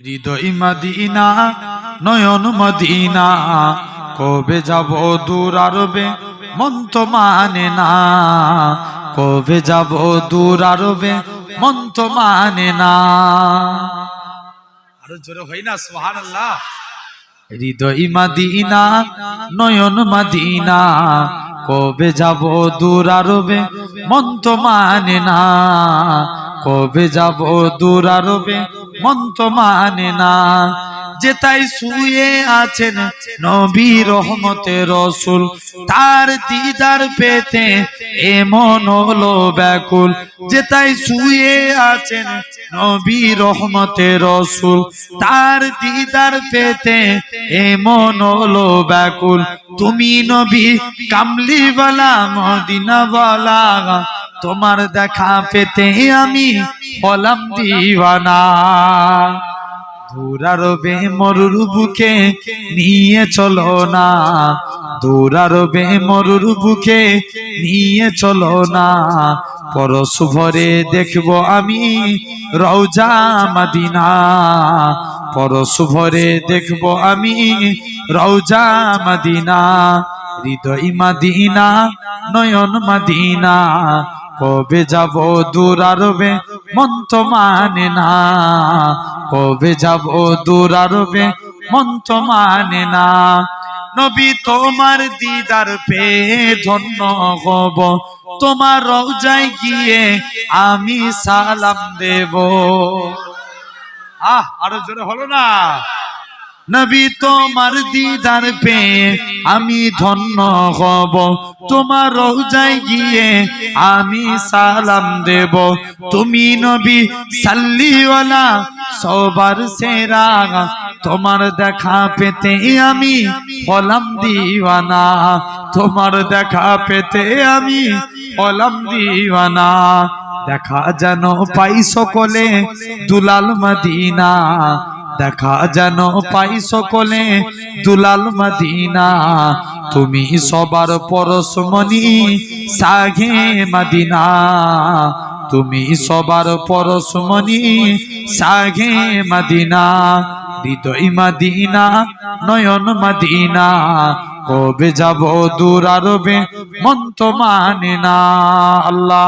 হৃদয় Medina নয়ন Medina, কবে যাব দূর আরবে মন তো মানে না। কবে যাব দূর আরবে মন তো মানে না। আরো জোরে হয় না সুবহানাল্লাহ। হৃদয় মদিনা নয়ন মদিনা, কবে যাব দূর আরবে মন তো মানে না। কবে যাব দূর আরবে মন তো মানে না। যেতাই শুয়ে আছেন নবী রহমতে রসুল, তার দিদার পেতে এমন হলো ব্যাকুল। যেতাই শুয়ে আছেন নবী রহমতে রসুল, তার দিদার পেতে এমন হলো ব্যাকুল। তুমি নবী কামলিওয়ালা মদিনাওয়ালা, তোমার দেখা পেতে আমি হলাম দিওয়ানা। দূর আরবে মরুর বুকে নিয়ে চলো না, দূর আরবে মরুর বুকে নিয়ে চলো না। পরশ ভরে দেখবো আমি রওজা মদিনা, পরশ ভরে দেখবো আমি রওজা মদিনা। হৃদয় মদিনা নয়ন মদিনা, কবে যাব দূর আরবে মন তো মানে না। কবে যাব দূর আরবে মন তো মানে না। নবী তোমার দিদার পেয়ে ধন্য হব, তোমার রওজায় গিয়ে আমি সালাম দেব। আরো জোরে হলো না। নবী তোমার দিদার পেয়ে আমি ধন্য হব, তোমার রওজায় গিয়ে আমি সালাম দেব। তুমি নবী সাল্লিওয়ালা সবার সেরা, তোমার দেখা পেতে আমি হলাম দিওয়ানা। তোমার দেখা পেতে আমি হলাম দিওয়ানা। দেখা যেন পাই সকলে দুলাল মদিনা, দেখা যেন পাই সকলে দুলাল মদিনা। তুমি সবার পরশমণি সাঘে মদিনা, তুমি সবার পরশমণি সাঘে মদিনা। হৃদয় মদিনা নয়ন মদিনা, কবে যাব দূর আরবে মন তো মানে না। আল্লাহ।